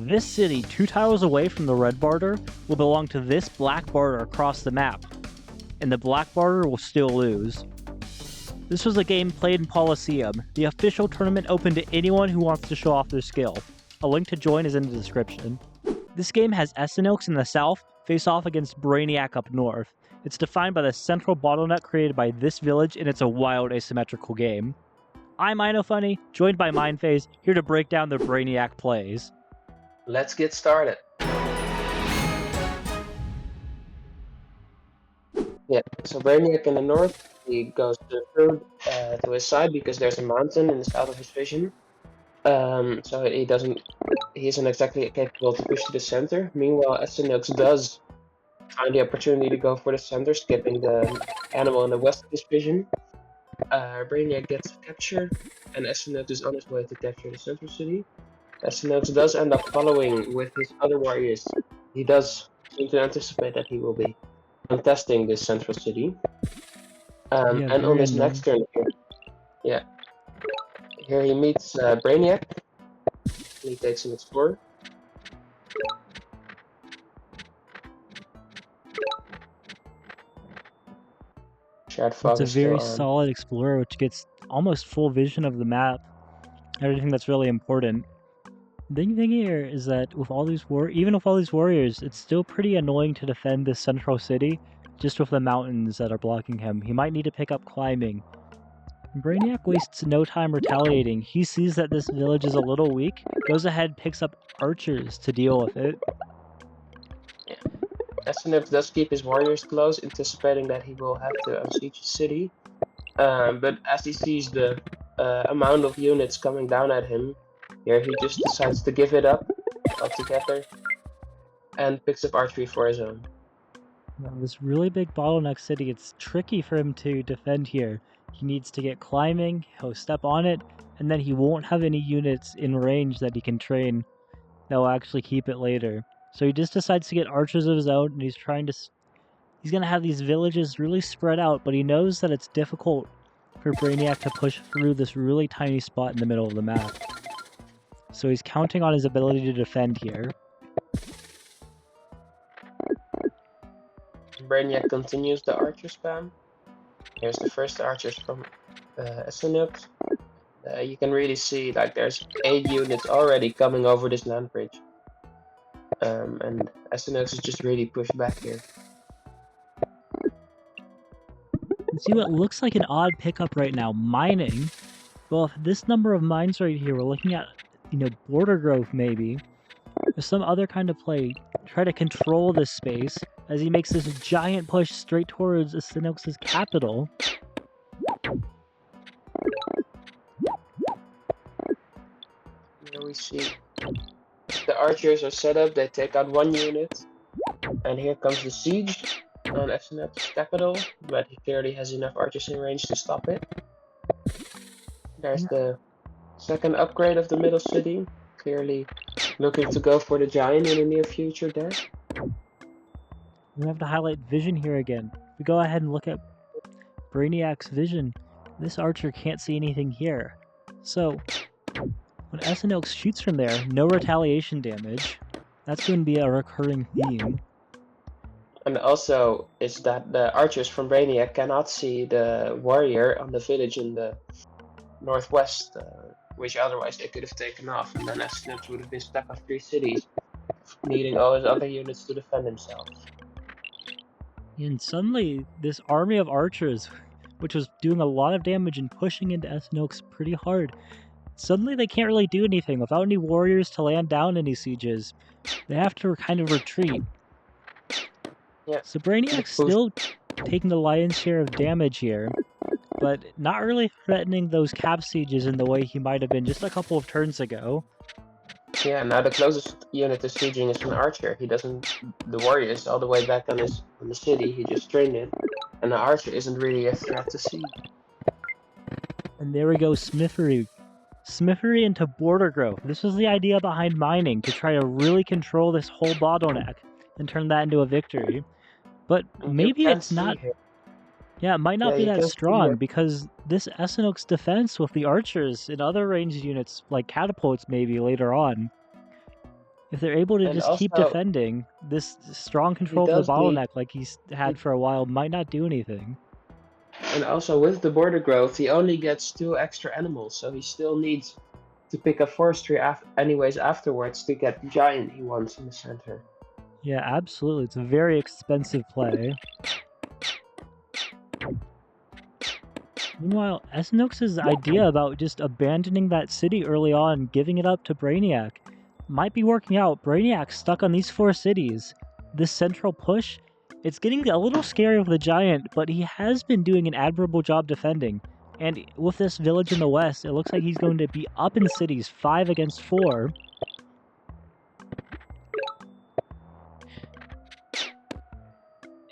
This city, 2 tiles away from the red Bardur, will belong to this black Bardur across the map, and the black Bardur will still lose. This was a game played in Polysseum, the official tournament open to anyone who wants to show off their skill. A link to join is in the description. This game has Escenilx in the south face off against Brainiac up north. It's defined by the central bottleneck created by this village, and it's a wild asymmetrical game. I'm Innofunny, joined by MindFaze, here to break down the Brainiac plays. Let's get started. Yeah, so Brainiac in the north, he goes through to his side because there's a mountain in the south of his vision. So he isn't exactly capable to push to the center. Meanwhile, Escenilx does find the opportunity to go for the center, skipping the animal in the west of his vision. Brainiac gets captured, and Escenilx is on his way to capture the central city. Escenilx does end up following with his other warriors. He does seem to anticipate that he will be contesting this central city. And on his next turn here, here he meets Brainiac. He takes an explorer. It's a very solid explorer, which gets almost full vision of the map. Everything that's really important. The thing here is that with all these even with all these warriors, it's still pretty annoying to defend this central city, just with the mountains that are blocking him. He might need to pick up climbing. Brainiac wastes no time retaliating. He sees that this village is a little weak, goes ahead, picks up archers to deal with it. Yeah. Escenilx does keep his warriors close, anticipating that he will have to unsiege the city. But as he sees the amount of units coming down at him, here he just decides to give it up altogether and picks up archery for his own. Now, this really big bottleneck city, it's tricky for him to defend here. He needs to get climbing, he'll step on it, and then he won't have any units in range that he can train that will actually keep it later. So he just decides to get archers of his own, and he's going to have these villages really spread out, but he knows that it's difficult for Brainiac to push through this really tiny spot in the middle of the map. So he's counting on his ability to defend here. Brainiac continues the archer spam. Here's the first archers from Escenilx. You can really see like there's 8 units already coming over this land bridge. And Escenilx is just really pushed back here. You see what looks like an odd pickup right now, mining. Well, if this number of mines right here, we're looking at, border growth maybe. Or some other kind of play. Try to control this space as he makes this giant push straight towards Escenilx's capital. Here we see the archers are set up, they take out 1 unit. And here comes the siege on Escenilx's capital, but he clearly has enough archers in range to stop it. There's the second upgrade of the middle city, clearly looking to go for the giant in the near future there. We have to highlight vision here again. We go ahead and look at Brainiac's vision. This archer can't see anything here. So, when Escenilx shoots from there, no retaliation damage. That's going to be a recurring theme. And also, is that the archers from Brainiac cannot see the warrior on the village in the northwest, which otherwise they could have taken off, and then Escenilx would have been stuck on 3 cities, needing all his other units to defend themselves. And suddenly, this army of archers, which was doing a lot of damage and pushing into Escenilx pretty hard, suddenly they can't really do anything without any warriors to land down any sieges. They have to kind of retreat. Yeah. So Brainiac's still taking the lion's share of damage here, but not really threatening those cap sieges in the way he might have been just a couple of turns ago. Yeah, now the closest unit to sieging is an archer. The warrior is all the way back on the city, he just trained it, and the archer isn't really a threat to siege. And there we go, Smithery. Smithery into border growth. This was the idea behind mining, to try to really control this whole bottleneck and turn that into a victory. But maybe it's not... Yeah, it might not be that strong, because this Escenilx defense with the archers and other ranged units, like catapults maybe later on, If they're able to And just keep also, defending, this strong he control of the does need, bottleneck like he's had for a while might not do anything. and also with the border growth, he only gets 2 extra animals, so he still needs to pick up forestry anyways afterwards to get the giant he wants in the center. Yeah, absolutely. It's a very expensive play. Meanwhile, Escenilx's idea about just abandoning that city early on, giving it up to Brainiac, might be working out. Brainiac's stuck on these 4 cities. This central push, it's getting a little scary with the giant, but he has been doing an admirable job defending. And with this village in the west, it looks like he's going to be up in cities 5 against 4.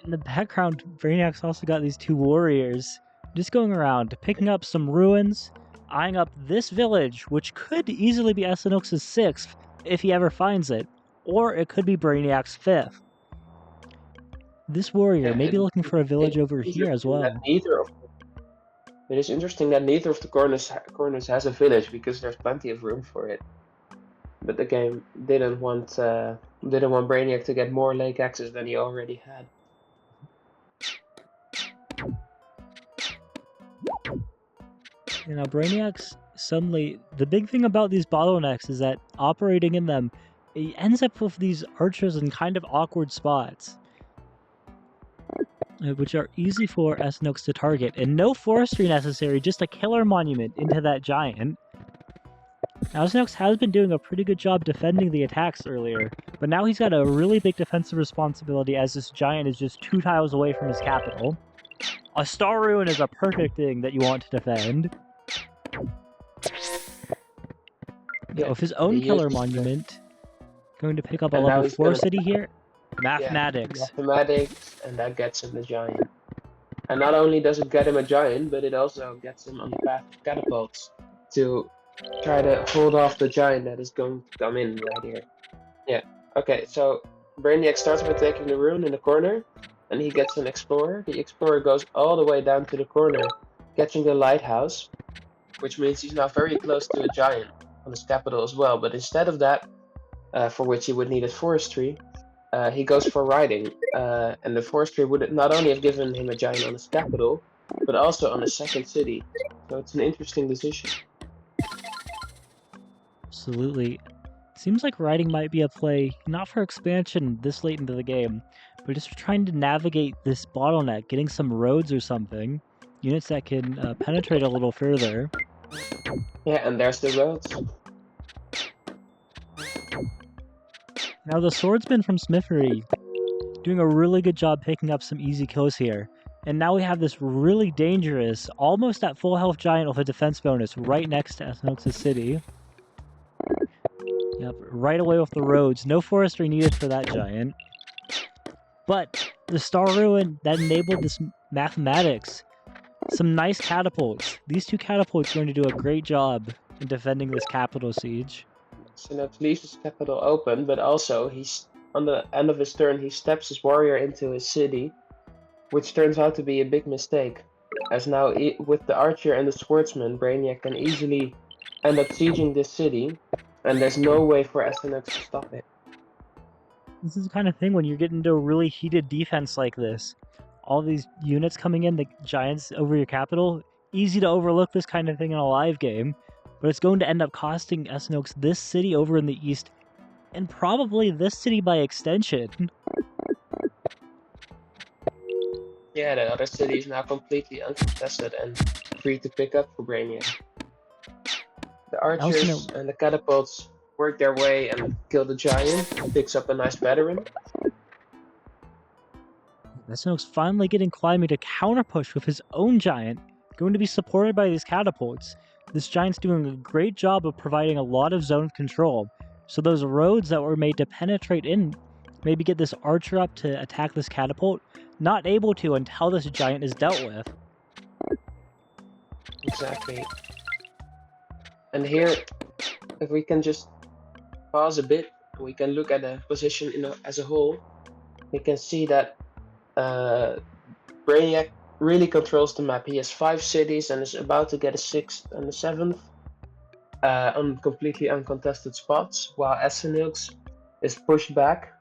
In the background, Brainiac's also got these 2 warriors just going around, picking up some ruins, eyeing up this village, which could easily be Escenilx's 6th if he ever finds it, or it could be Brainiac's 5th. This warrior may be looking for a village over here as well. It is interesting that neither of the corners has a village because there's plenty of room for it. But the game didn't want Brainiac to get more lake access than he already had. You know, Brainiac's suddenly... The big thing about these bottlenecks is that operating in them, it ends up with these archers in kind of awkward spots, which are easy for Escenilx to target. And no forestry necessary, just a killer monument into that giant. Now, Escenilx has been doing a pretty good job defending the attacks earlier, but now he's got a really big defensive responsibility as this giant is just 2 tiles away from his capital. A star ruin is a perfect thing that you want to defend. Yeah, with his own killer monument, going to pick up a level 4 city here. Mathematics. Yeah, mathematics, and that gets him the giant. And not only does it get him a giant, but it also gets him on the path of catapults to try to hold off the giant that is going to come in right here. Yeah, okay, so Brainiac starts by taking the ruin in the corner, and he gets an explorer. The explorer goes all the way down to the corner, catching the lighthouse, which means he's now very close to a giant on his capital as well. But instead of that, for which he would need a forestry, he goes for riding. And the forestry would not only have given him a giant on his capital, but also on his 2nd city. So it's an interesting decision. Absolutely. It seems like riding might be a play, not for expansion this late into the game, but just trying to navigate this bottleneck, getting some roads or something. Units that can penetrate a little further. Yeah, and there's the roads. Now the swordsman from Smithery, doing a really good job picking up some easy kills here. And now we have this really dangerous, almost at full health giant with a defense bonus right next to Escenilx's city. Yep, right away with the roads. No forestry needed for that giant. But the Star Ruin that enabled this mathematics. Some nice catapults. These 2 catapults are going to do a great job in defending this capital siege. Escenilx leaves his capital open, but also he's on the end of his turn he steps his warrior into his city, which turns out to be a big mistake, as now with the archer and the swordsman, Brainiac can easily end up sieging this city, and there's no way for Escenilx to stop it. This is the kind of thing when you're getting into a really heated defense like this. All these units coming in, the giants over your capital, easy to overlook this kind of thing in a live game, but it's going to end up costing Escenilx this city over in the east, and probably this city by extension. Yeah, the other city is now completely uncontested and free to pick up for Brainiac. The archers and the catapults work their way and kill the giant, picks up a nice veteran. Escenilx finally getting Climate to counterpush with his own giant, going to be supported by these catapults. This giant's doing a great job of providing a lot of zone control, so those roads that were made to penetrate in, maybe get this archer up to attack this catapult, not able to until this giant is dealt with. Exactly. And here, if we can just pause a bit, we can look at the position as a whole, we can see that Brainiac really controls the map. He has 5 cities and is about to get a 6th and a 7th on completely uncontested spots, while Escenilx is pushed back.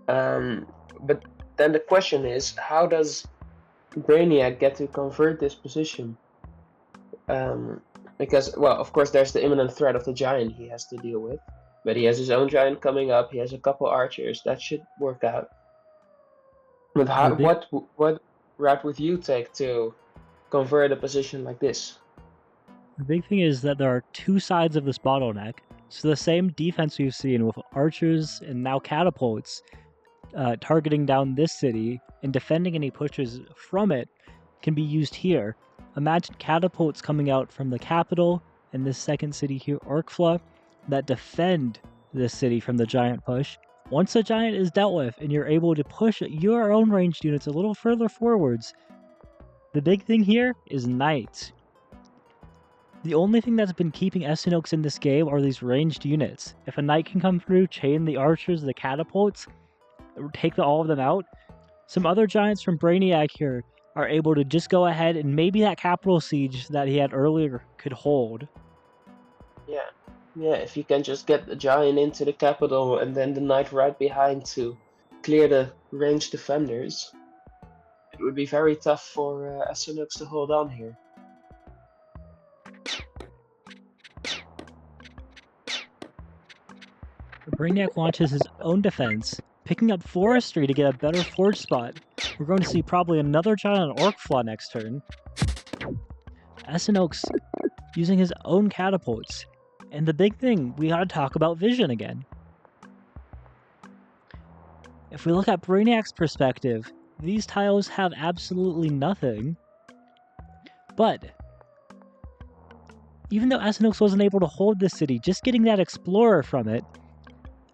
But then the question is, how does Brainiac get to convert this position? Because, well, of course, there's the imminent threat of the giant he has to deal with. But he has his own giant coming up. He has a couple archers. That should work out. But what route would you take to convert a position like this? The big thing is that there are two sides of this bottleneck. So the same defense we've seen with archers and now catapults targeting down this city and defending any pushes from it can be used here. Imagine catapults coming out from the capital and this second city here, Orkfla, that defend this city from the giant push. Once the giant is dealt with and you're able to push your own ranged units a little further forwards, the big thing here is knights. The only thing that's been keeping Escenilx in this game are these ranged units. If a knight can come through, chain the archers, the catapults, take all of them out, some other giants from Brainiac here are able to just go ahead and maybe that capital siege that he had earlier could hold. Yeah, if you can just get the giant into the capital and then the knight right behind to clear the ranged defenders, it would be very tough for Escenilx to hold on here. Brainiac launches his own defense, picking up forestry to get a better forge spot. We're going to see probably another giant on Orkfla next turn. Escenilx using his own catapults. And the big thing, we gotta talk about vision again. If we look at Brainiac's perspective, these tiles have absolutely nothing. But even though Escenilx wasn't able to hold this city, just getting that explorer from it,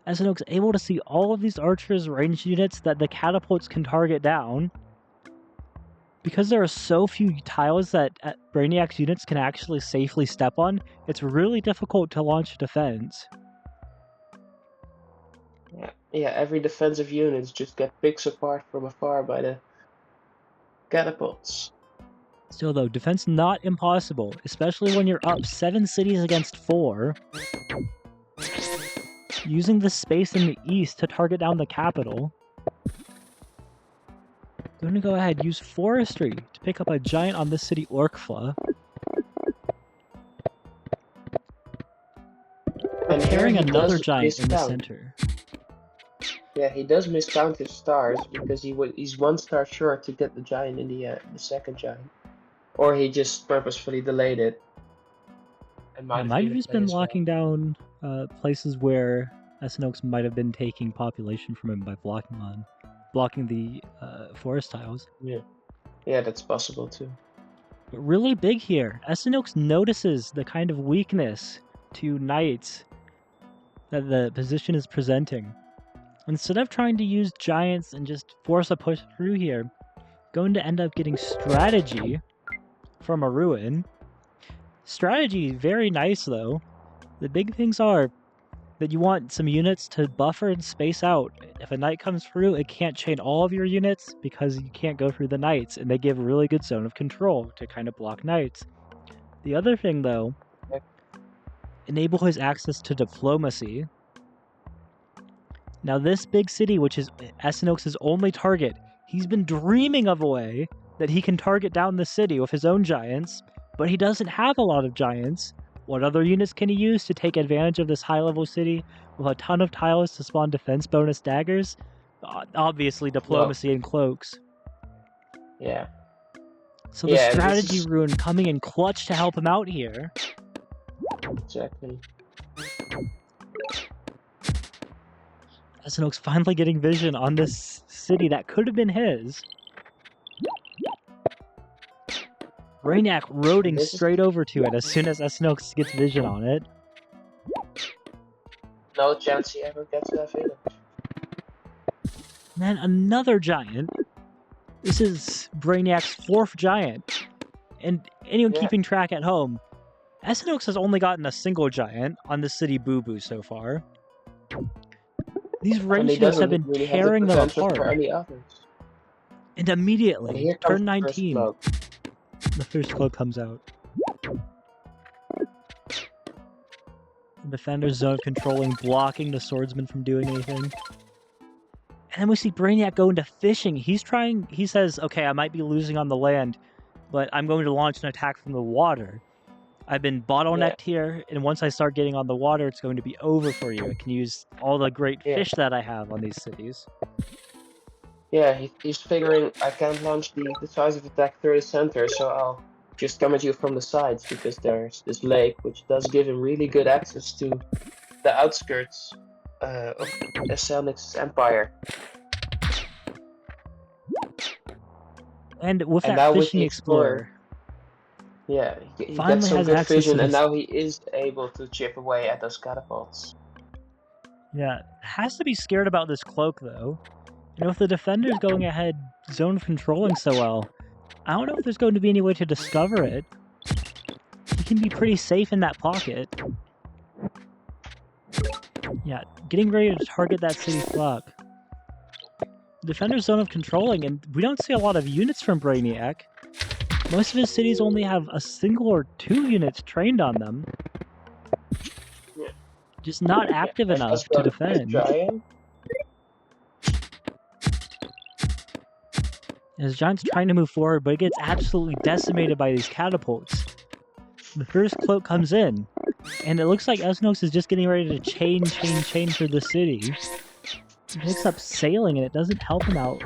Escenilx able to see all of these archers ranged units that the catapults can target down. Because there are so few tiles that Brainiac's units can actually safely step on, it's really difficult to launch defense. Yeah, every defensive unit just get picked apart from afar by the catapults. Still though, defense not impossible, especially when you're up 7 cities against 4. Using the space in the east to target down the capital. I'm going to go ahead and use forestry to pick up a giant on this city, Orkfla. And carrying another giant in the center. Yeah, he does miscount his stars because he's 1 star short to get the giant in the second giant. Or he just purposefully delayed it. Might have just been locking down places where Escenilx might have been taking population from him by blocking the forest tiles. Yeah, that's possible too. But really big here, Escenilx notices the kind of weakness to knights that the position is presenting. Instead of trying to use giants and just force a push through here, going to end up getting strategy from a ruin. Strategy, very nice though. The big things are that you want some units to buffer and space out. If a knight comes through, it can't chain all of your units because you can't go through the knights, and they give a really good zone of control to kind of block knights. The other thing though, enable his access to diplomacy. Now this big city, which is Escenilx's only target, he's been dreaming of a way that he can target down the city with his own giants, but he doesn't have a lot of giants. What other units can he use to take advantage of this high-level city with a ton of tiles to spawn defense bonus daggers? Obviously, diplomacy and cloaks. Yeah. So the strategy rune coming in clutch to help him out here. Exactly. Escenilx finally getting vision on this city that could have been his. Brainiac roading straight over to it as soon as Escenilx gets vision on it. No chance he ever gets that village. And then another giant. This is Brainiac's 4th giant. And anyone keeping track at home, Escenilx has only gotten a single giant on the city Boo Boo so far. These ranged units have been tearing them apart. And immediately, turn 19, the first cloak comes out. Defender's zone of controlling, blocking the swordsman from doing anything. And then we see Brainiac go into fishing. He says, okay, I might be losing on the land, but I'm going to launch an attack from the water. I've been bottlenecked here, and once I start getting on the water, it's going to be over for you. I can use all the great fish that I have on these cities. Yeah, he's figuring I can't launch the decisive attack through the center, so I'll just come at you from the sides, because there's this lake, which does give him really good access to the outskirts of Escenilx's empire. And with that fishing explorer, yeah, he finally gets some has good access vision, to and now he is able to chip away at those catapults. Yeah, has to be scared about this cloak though. You know, if the defender's going ahead, zone controlling so well, I don't know if there's going to be any way to discover it. He can be pretty safe in that pocket. Yeah, getting ready to target that city clock. Defender's zone of controlling, and we don't see a lot of units from Brainiac. Most of his cities only have a single or 2 units trained on them. Yeah. Just not active enough to defend. His giant's trying to move forward, but it gets absolutely decimated by these catapults. The first cloak comes in, and it looks like Escenilx is just getting ready to chain through the city. He picks up sailing, and it doesn't help him out.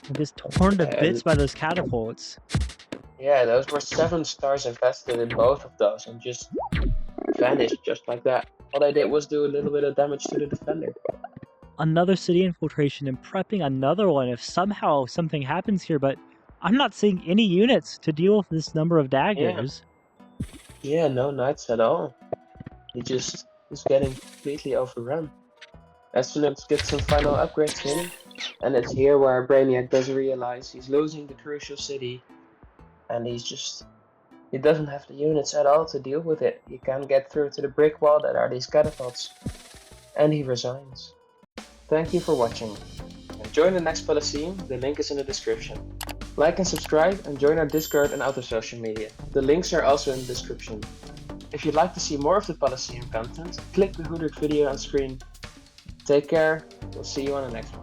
He gets torn to bits by those catapults. Yeah, those were 7 stars invested in both of those, and just vanished just like that. All they did was do a little bit of damage to the defender. Another city infiltration and prepping another one if somehow something happens here, but I'm not seeing any units to deal with this number of daggers. Yeah, no knights at all. He just is getting completely overrun. Escenilx gets some final upgrades in, and it's here where Brainiac does realize he's losing the crucial city, and he doesn't have the units at all to deal with it. He can't get through to the brick wall that are these catapults, and he resigns. Thank you for watching, and join the next Polysseum, the link is in the description. Like and subscribe, and join our Discord and other social media. The links are also in the description. If you'd like to see more of the Polysseum content, click the hooded video on screen. Take care, we'll see you on the next one.